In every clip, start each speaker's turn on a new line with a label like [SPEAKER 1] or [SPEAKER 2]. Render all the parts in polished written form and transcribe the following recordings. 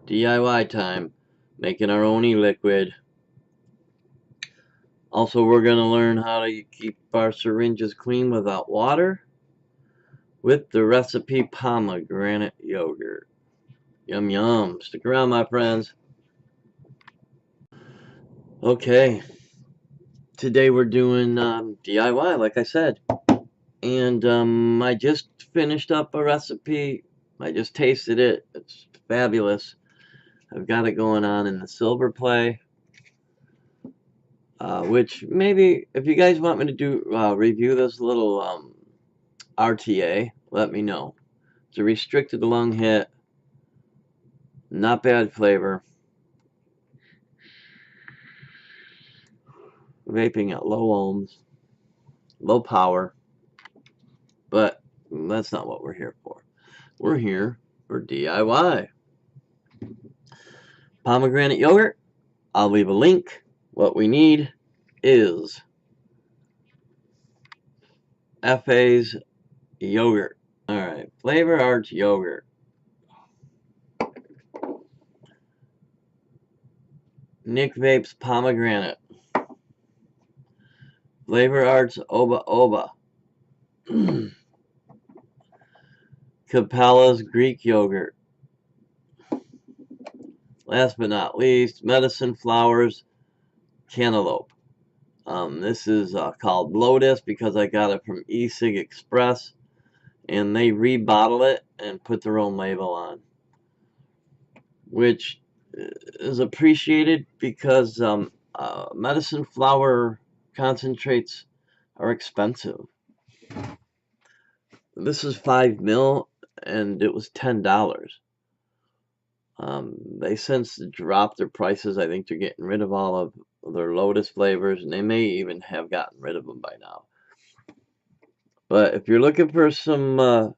[SPEAKER 1] DIY time, making our own e-liquid. Also, we're going to learn how to keep our syringes clean without water with the recipe pomegranate yogurt. Yum yum. Stick around, my friends. Okay, today we're doing DIY, like I said. And I just finished up a recipe. I just tasted it. It's fabulous. I've got it going on in the silver play. Which maybe if you guys want me to do review this little RTA, let me know. It's a restricted lung hit, not bad flavor. Vaping at low ohms, low power, but that's not what we're here for. We're here for DIY. Pomegranate yogurt, I'll leave a link. What we need is FA's yogurt. Alright, Flavor Arts yogurt. Nick Vape's pomegranate. Flavor Arts Oba Oba. Capella's Greek yogurt. Last but not least, Medicine Flowers Cantaloupe. This is called Lotus because I got it from eCig Express, and they rebottle it and put their own label on, which is appreciated because medicine flower concentrates are expensive. This is 5 ml and it was $10. They since dropped their prices. I think they're getting rid of all of their Lotus flavors, and they may even have gotten rid of them by now. But if you're looking for some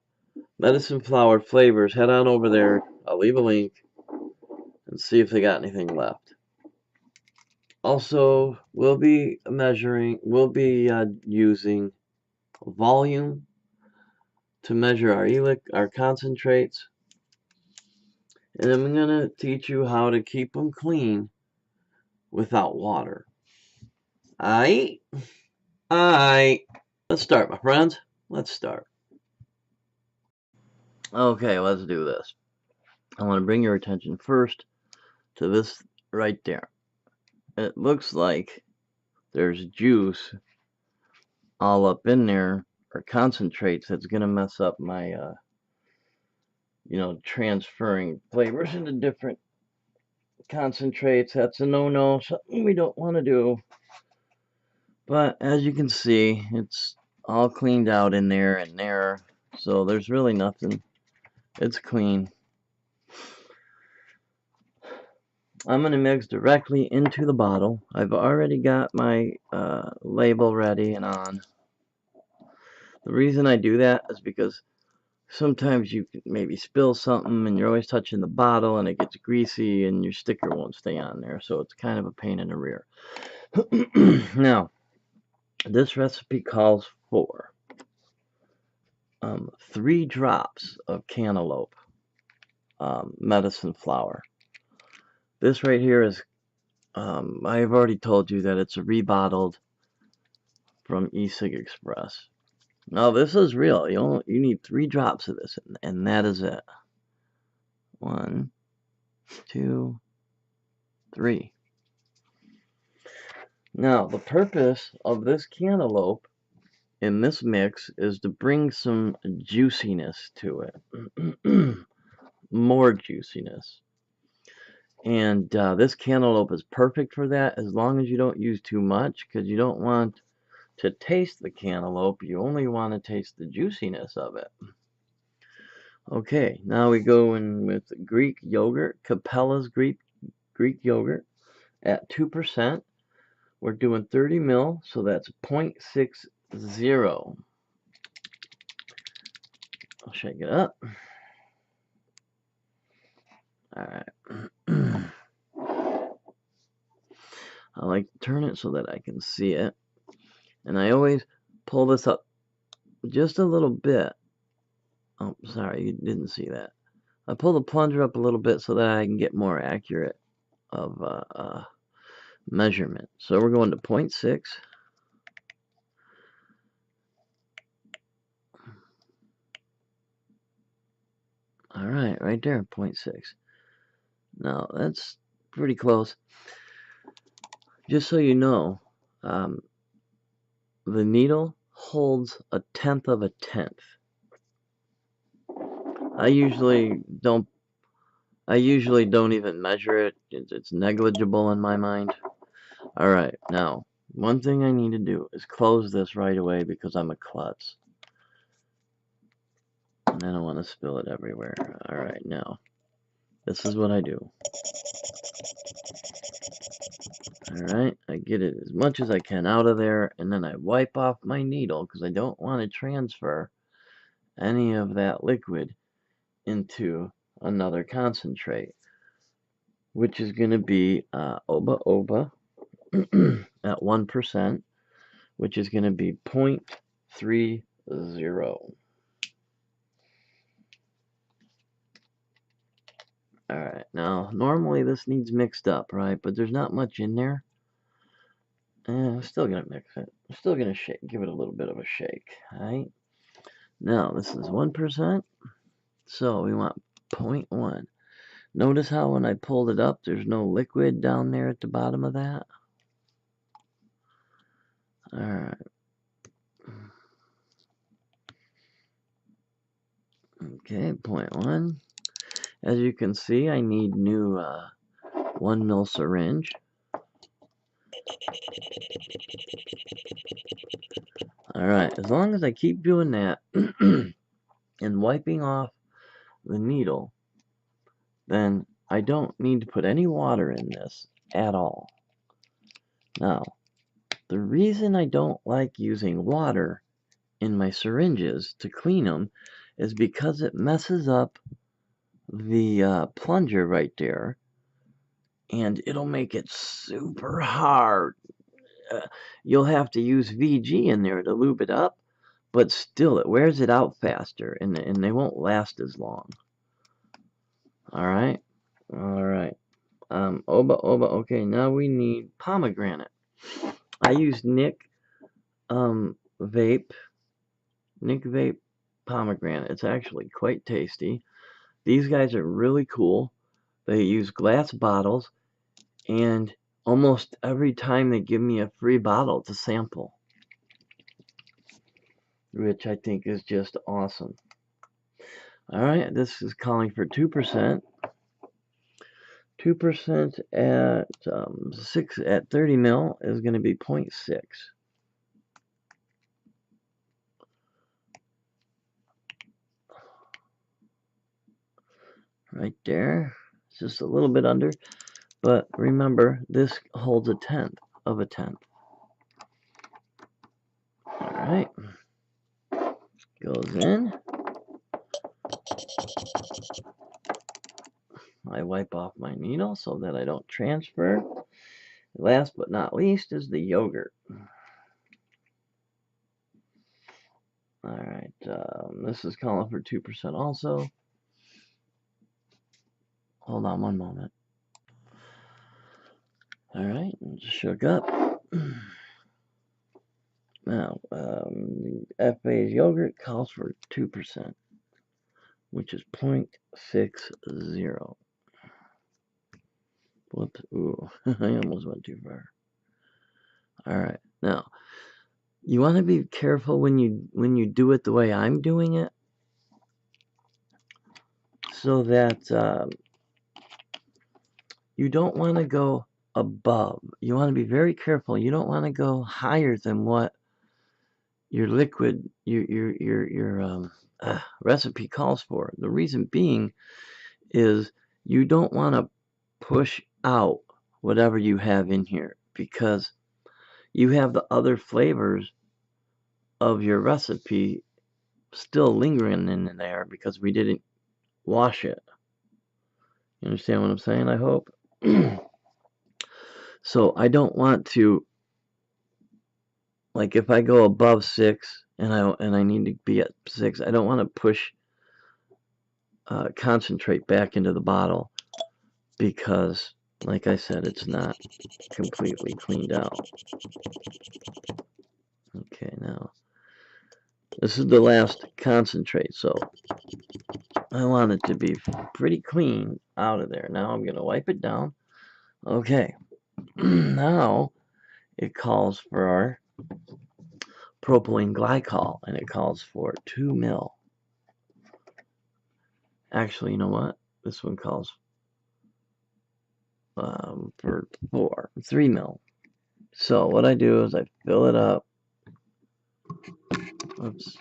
[SPEAKER 1] medicine flower flavors, head on over there. I'll leave a link and see if they got anything left. Also, we'll be using volume to measure our concentrates, and I'm gonna teach you how to keep them clean without water. Aight? Let's start, my friends. Let's start. Okay, let's do this. I want to bring your attention first to this right there. It looks like there's juice all up in there, or concentrates, that's gonna mess up my transferring flavors into different concentrates. That's a no-no, something we don't want to do. But as you can see, it's all cleaned out in there and there, so there's really nothing. It's clean. I'm going to mix directly into the bottle. I've already got my label ready and on. The reason I do that is because sometimes you can maybe spill something and you're always touching the bottle and it gets greasy and your sticker won't stay on there, so it's kind of a pain in the rear. Now, this recipe calls for 3 drops of cantaloupe medicine flower. This right here is, I've already told you that it's a rebottled from eCig Express. Now this is real. You need 3 drops of this, and that is it. 1, 2, 3. Now the purpose of this cantaloupe in this mix is to bring some juiciness to it. More juiciness. And this cantaloupe is perfect for that, as long as you don't use too much, because you don't want to taste the cantaloupe. You only want to taste the juiciness of it. Okay, now we go in with Greek yogurt, Capella's Greek yogurt at 2%. We're doing 30 ml, so that's 0.60. I'll shake it up. Alright. I like to turn it so that I can see it. And I always pull this up just a little bit. Oh, sorry, you didn't see that. I pull the plunger up a little bit so that I can get more accurate of measurement. So we're going to 0.6. All right there, 0.6. Now that's pretty close. Just so you know, the needle holds 1/10 of a tenth. I usually don't even measure it. It's negligible in my mind. All right, now one thing I need to do is close this right away because I'm a klutz. And I don't want to spill it everywhere. All right, now this is what I do. Alright, I get it as much as I can out of there, and then I wipe off my needle because I don't want to transfer any of that liquid into another concentrate, which is going to be Oba Oba at 1%, which is going to be 0.30. Alright, now normally this needs mixed up, right? But there's not much in there. I'm still going to mix it. I'm still going to shake, give it a little bit of a shake. Alright. Now this is 1%. So we want 0.1. Notice how when I pulled it up, there's no liquid down there at the bottom of that? Alright. Okay, 0.1. As you can see, I need new 1 mil syringe. Alright, as long as I keep doing that and wiping off the needle, then I don't need to put any water in this at all. Now, the reason I don't like using water in my syringes to clean them is because it messes up the plunger right there, and it'll make it super hard. You'll have to use VG in there to lube it up, but still it wears it out faster, and they won't last as long. Alright. Oba Oba. Okay, now we need pomegranate. I use Nick Vape pomegranate. It's actually quite tasty. These guys are really cool. They use glass bottles, and almost every time they give me a free bottle to sample, which I think is just awesome. Alright, this is calling for 2%. 2% at 30 mil is going to be 0.6. Right there. It's just a little bit under. But remember, this holds 1/10 of a tenth. Alright. Goes in. I wipe off my needle so that I don't transfer. Last but not least is the yogurt. Alright, this is calling for 2% also. Hold on one moment. Alright, just shook up. Now, FA's yogurt calls for 2%, which is 0.60. Whoops, ooh, I almost went too far. Alright, now, you want to be careful when you do it the way I'm doing it, so that you don't want to go above. You want to be very careful. You don't want to go higher than what your liquid, your recipe calls for. The reason being is you don't want to push out whatever you have in here, because you have the other flavors of your recipe still lingering in there because we didn't wash it. You understand what I'm saying, I hope? So I don't want to, like, if I go above 6 and I need to be at 6, I don't want to push concentrate back into the bottle because, like I said, it's not completely cleaned out. Okay, now this is the last concentrate, so I want it to be pretty clean out of there. Now I'm going to wipe it down. Okay, now it calls for our propylene glycol, and it calls for 2 mil. Actually, you know what? This one calls for 3 mil. So what I do is I fill it up. Oops.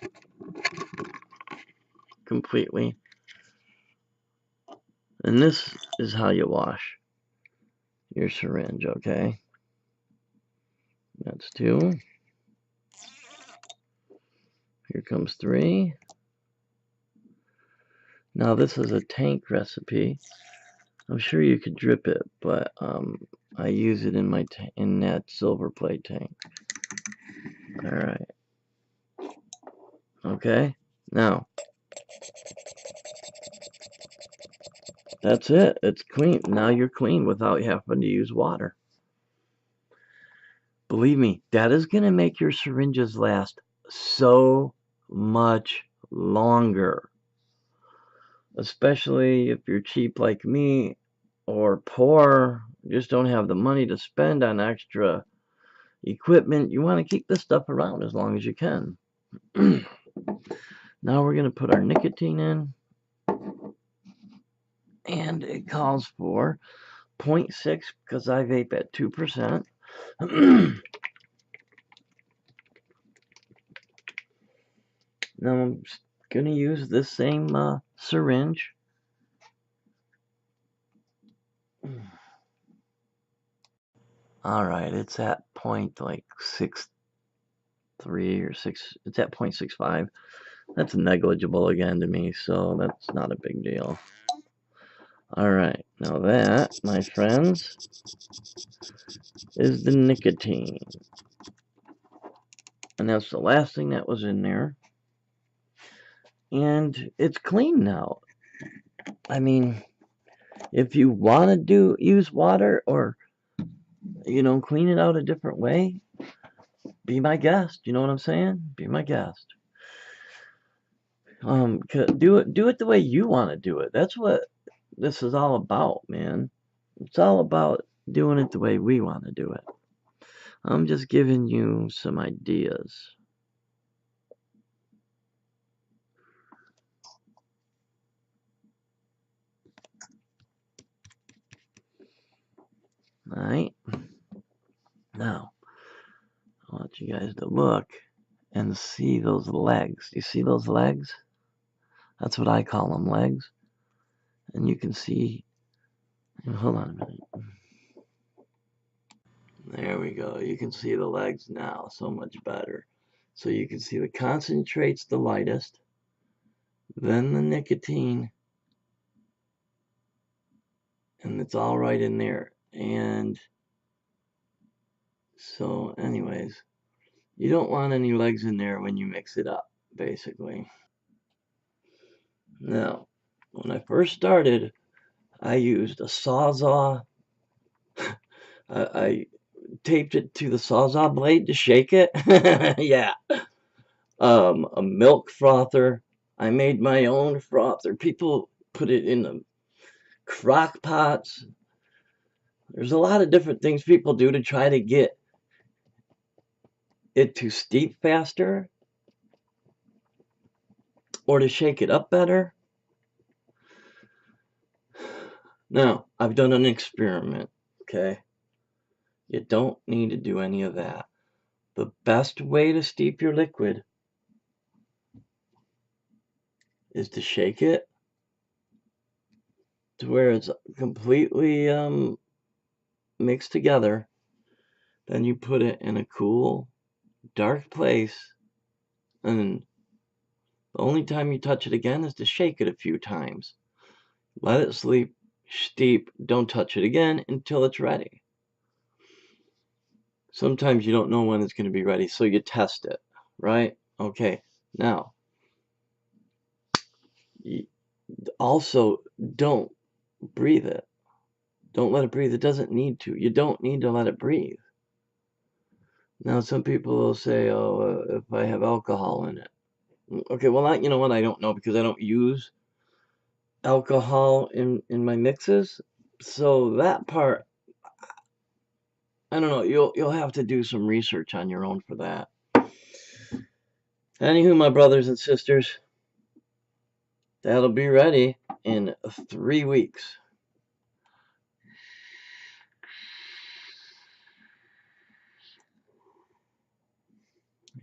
[SPEAKER 1] Completely. And this is how you wash your syringe, okay? That's 2. Here comes 3. Now this is a tank recipe. I'm sure you could drip it, but I use it in my in that silver plate tank. All right. Okay. Now that's it. It's clean. Now you're clean without having to use water. Believe me, that is going to make your syringes last so much longer. Especially if you're cheap like me or poor, just don't have the money to spend on extra equipment. You want to keep this stuff around as long as you can. Now we're going to put our nicotine in, and it calls for 0.6 because I vape at 2%. Now I'm going to use this same syringe. All right, it's at point like 6.3 or 6. It's at 0.65. That's negligible again to me, so that's not a big deal. All right, now that, my friends, is the nicotine. And that's the last thing that was in there. And it's clean now. I mean, if you want to use water or, clean it out a different way, be my guest. You know what I'm saying? Be my guest. Do it the way you want to do it. That's what this is all about, man. It's all about doing it the way we want to do it. I'm just giving you some ideas. Alright. Now, I want you guys to look and see those legs. You see those legs? That's what I call them, legs. And you can see, hold on a minute. There we go. You can see the legs now so much better. So you can see the concentrate's the lightest, then the nicotine, and it's all right in there. And so anyways, you don't want any legs in there when you mix it up, basically. Now, when I first started, I used a Sawzall. I taped it to the Sawzall blade to shake it. Yeah. A milk frother. I made my own frother. People put it in the crock pots. There's a lot of different things people do to try to get it to steep faster or to shake it up better. Now, I've done an experiment, okay? You don't need to do any of that. The best way to steep your liquid is to shake it to where it's completely mixed together. Then you put it in a cool, dark place, and the only time you touch it again is to shake it a few times. Let it steep, don't touch it again until it's ready. Sometimes you don't know when it's going to be ready, so you test it, right? Okay, now, Also, don't breathe it. Don't let it breathe. It doesn't need to. You don't need to let it breathe. Now, some people will say, oh, if I have alcohol in it. Okay, well, you know what? I don't know because I don't use alcohol in my mixes. So that part, I don't know. You'll have to do some research on your own for that. Anywho, my brothers and sisters, that'll be ready in 3 weeks.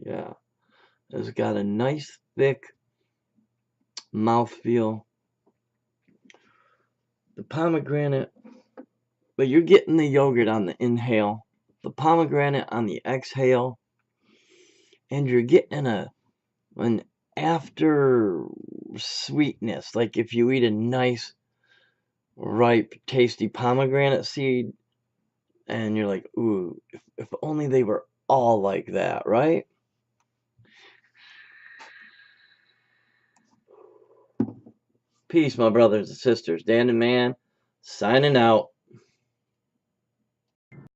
[SPEAKER 1] Yeah, it's got a nice thick mouthfeel. The pomegranate, but you're getting the yogurt on the inhale, the pomegranate on the exhale, and you're getting an after sweetness. Like if you eat a nice, ripe, tasty pomegranate seed, and you're like, ooh, if only they were all like that, right? Peace, my brothers and sisters. Dan and Man, signing out.